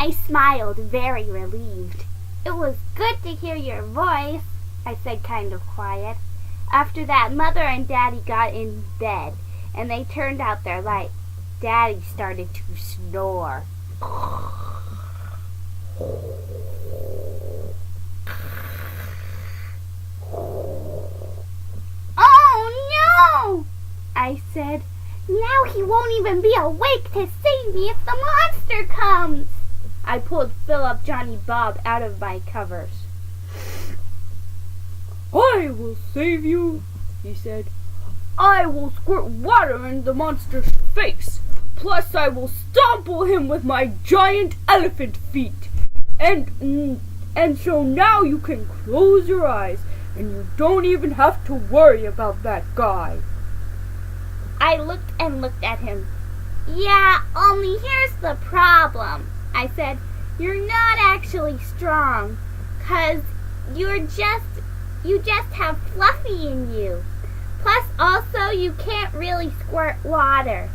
I smiled, very relieved. "It was good to hear your voice," I said, kind of quiet. After that, Mother and Daddy got in bed, and they turned out their light. Daddy started to snore. "Oh, no!" I said. "Now he won't even be awake to save me if the monster comes." I pulled Philip Johnny Bob out of my covers. "I will save you," he said. "I will squirt water in the monster's face. Plus I will stomple him with my giant elephant feet. And so now you can close your eyes, and you don't even have to worry about that guy." I looked and looked at him. "Yeah, only here's the problem," I said. "You're not actually strong, 'cause you just have Fluffy in you. Plus also you can't really squirt water.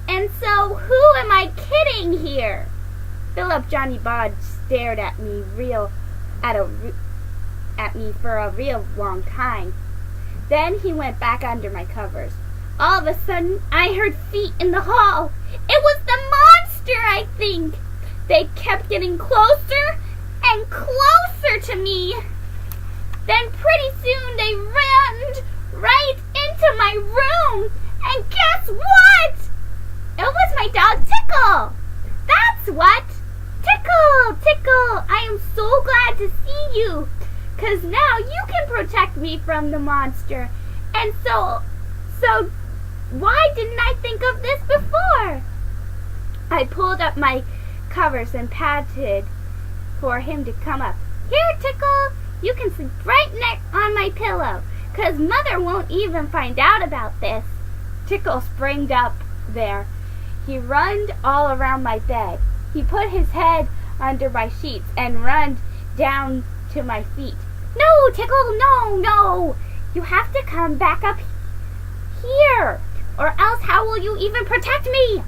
And so who am I kidding here?" Philip Johnny Bob stared at me for a real long time. Then he went back under my covers. All of a sudden, I heard feet in the hall. It was the monster, I think. They kept getting closer and closer to me. Then pretty soon they ran right into my room. And guess what? It was my dog Tickle. That's what. Tickle, Tickle, I am so glad to see you. 'Cause now you can protect me from the monster. And so why didn't I think of this before? I pulled up my covers and patted for him to come up. "Here, Tickle, you can sleep right next on my pillow, 'cause Mother won't even find out about this." Tickle sprang up there. He runned all around my bed. He put his head under my sheets and ran down to my feet. "No, Tickle, no. You have to come back up here, or else how will you even protect me?"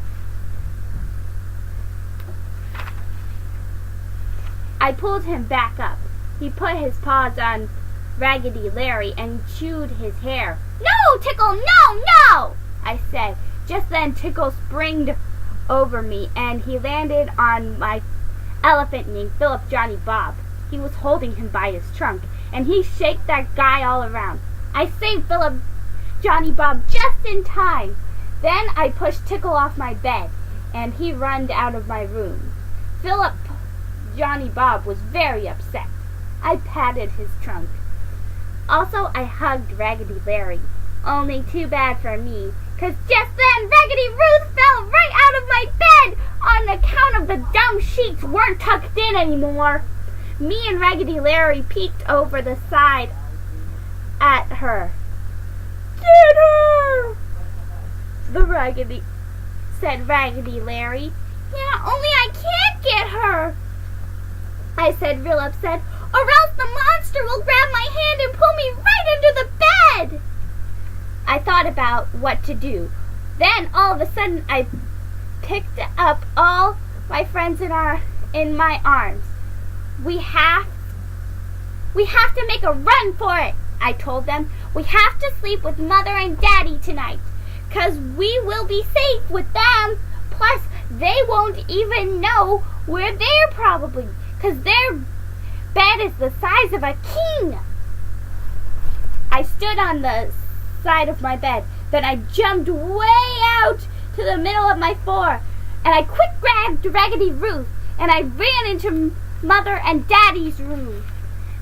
I pulled him back up. He put his paws on Raggedy Larry and chewed his hair. "No, Tickle, no, I said. Just then Tickle sprang over me and he landed on my elephant named Philip Johnny Bob. He was holding him by his trunk, and he shook that guy all around. I saved Philip Johnny Bob just in time. Then I pushed Tickle off my bed, and he ran out of my room. Philip Johnny Bob was very upset. I patted his trunk. Also, I hugged Raggedy Larry. Only too bad for me, 'cause just then Raggedy Ruth fell right out of my bed on account of the dumb sheets weren't tucked in anymore. Me and Raggedy Larry peeked over the side at her. "Get her!" said Raggedy Larry. "Yeah, only I can't get her," I said, real upset, "or else the monster will grab my hand and pull me right under the bed." I thought about what to do. Then all of a sudden I picked up all my friends in my arms. We have to make a run for it," I told them. "We have to sleep with Mother and Daddy tonight, 'cause we will be safe with them. Plus, they won't even know we're there probably, 'cause their bed is the size of a king." I stood on the side of my bed. Then I jumped way out to the middle of my floor, and I quick grabbed Raggedy Ruth, and I ran into Mother and Daddy's room.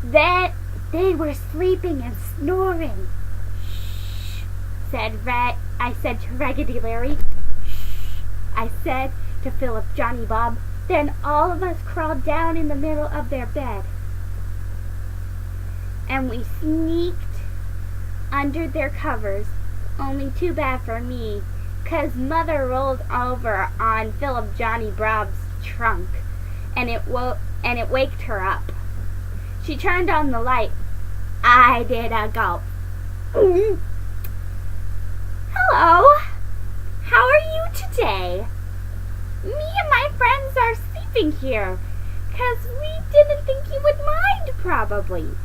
Then they were sleeping and snoring. "Shh," I said to Raggedy Larry. "Shh," I said to Philip Johnny Bob. Then all of us crawled down in the middle of their bed, and we sneaked under their covers. Only too bad for me, 'cause Mother rolled over on Philip Johnny Bob's trunk, and it waked her up. She turned on the light. I did a gulp. "Hello, how are you today? Me and my friends are sleeping sleeping here, 'cause we didn't think you would mind, probably."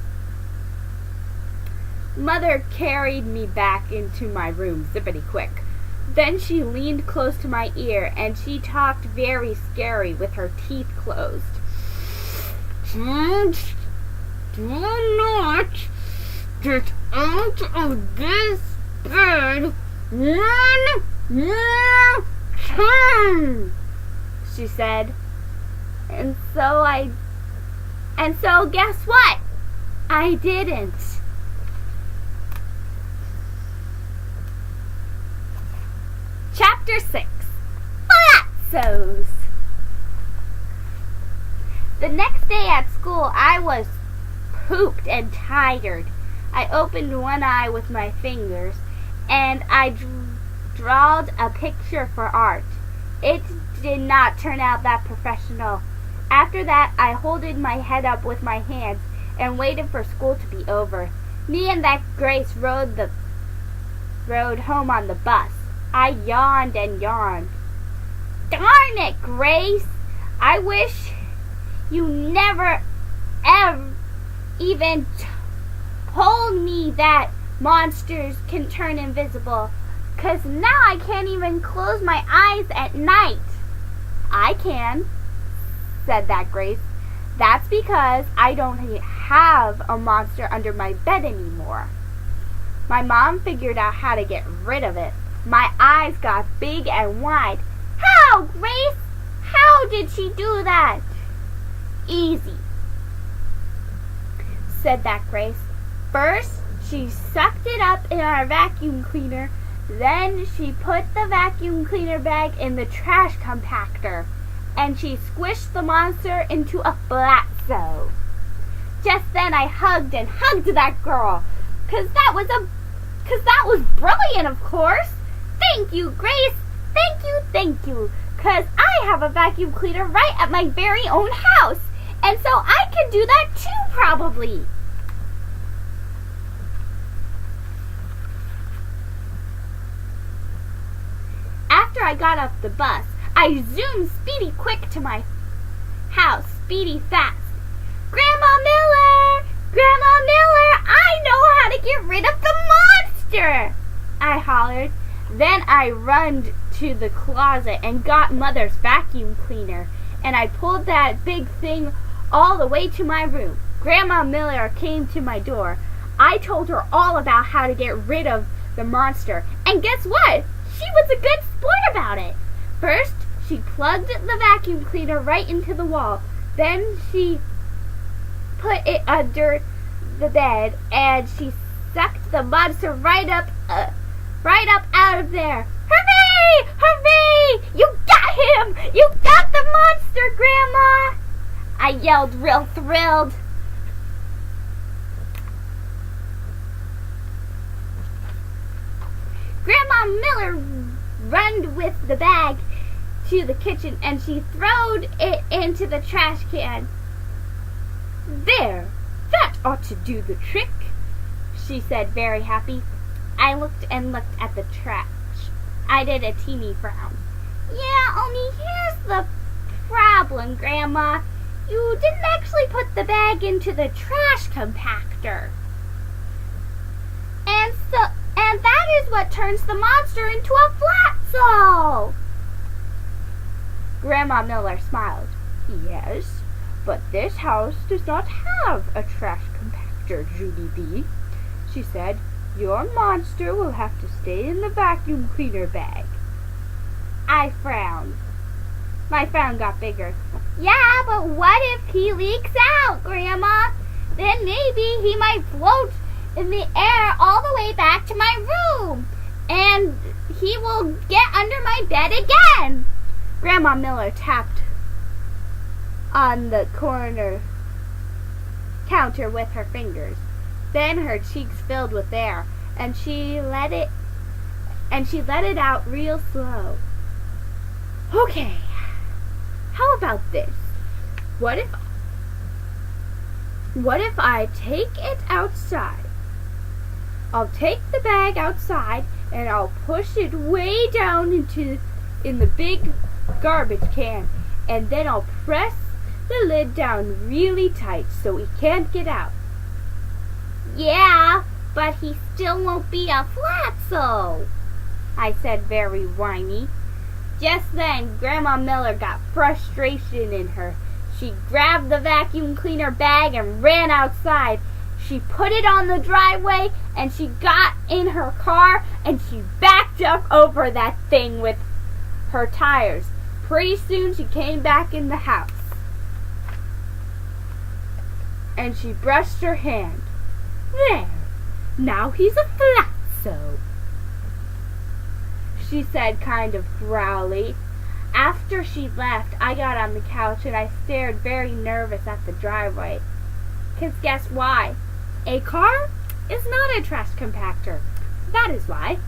Mother carried me back into my room zippity quick. Then she leaned close to my ear and she talked very scary with her teeth closed. "Do not get out of this bed one more time," she said. And so guess what? I didn't. Chapter 6. Palazzos. The next day at school, I was pooped and tired. I opened one eye with my fingers, and I drawed a picture for art. It did not turn out that professional. After that, I holded my head up with my hands and waited for school to be over. Me and that Grace rode home on the bus. I yawned and yawned. "Darn it, Grace! I wish you never even told me that monsters can turn invisible, 'cause now I can't even close my eyes at night." "I can," said that Grace. "That's because I don't have a monster under my bed anymore. My mom figured out how to get rid of it." My eyes got big and wide. "How, Grace? How did she do that?" "Easy," said that Grace. "First, she sucked it up in our vacuum cleaner. Then she put the vacuum cleaner bag in the trash compactor. And she squished the monster into a palazzo." Just then I hugged that girl. 'Cause that was brilliant, of course. "Thank you, Grace. Thank you. 'Cause I have a vacuum cleaner right at my very own house. And so I can do that too, probably." After I got off the bus, I zoomed speedy quick to my house, speedy fast. "Grandma Miller! Grandma Miller! I know how to get rid of the monster!" I hollered. Then I run to the closet and got Mother's vacuum cleaner, and I pulled that big thing all the way to my room. Grandma Miller came to my door. I told her all about how to get rid of the monster, and guess what? She was a good sport about it. First, she plugged the vacuum cleaner right into the wall. Then she put it under the bed, and she sucked the monster right up out of there. "Hooray! Hooray! You got him! You got the monster, Grandma!" I yelled, real thrilled. Grandma Miller ran with the bag to the kitchen, and she throwed it into the trash can. "There! That ought to do the trick," she said, very happy. I looked at the trash. I did a teeny frown. "Yeah, only here's the problem, Grandma. You didn't actually put the bag into the trash compactor. And that is what turns the monster into a flatzo." Grandma Miller smiled. "Yes, but this house does not have a trash compactor, Judy B," she said. "Your monster will have to stay in the vacuum cleaner bag." I frowned. My frown got bigger. "Yeah, but what if he leaks out, Grandma? Then maybe he might float in the air all the way back to my room, and he will get under my bed again." Grandma Miller tapped on the corner counter with her fingers. Then her cheeks filled with air, and she let it out real slow. "Okay, how about this? What if I take it outside? I'll take the bag outside and I'll push it way down in the big garbage can, and then I'll press the lid down really tight so he can't get out. Yeah, but he still won't be a Flatso, I said very whiny. Just then, Grandma Miller got frustration in her. She grabbed the vacuum cleaner bag and ran outside. She put it on the driveway and she got in her car and she backed up over that thing with her tires. Pretty soon she came back in the house and she brushed her hand. There, now he's a Flatso, she said kind of growly. After she left, I got on the couch and I stared very nervous at the driveway. 'Cause guess why? A car is not a trash compactor. That is why.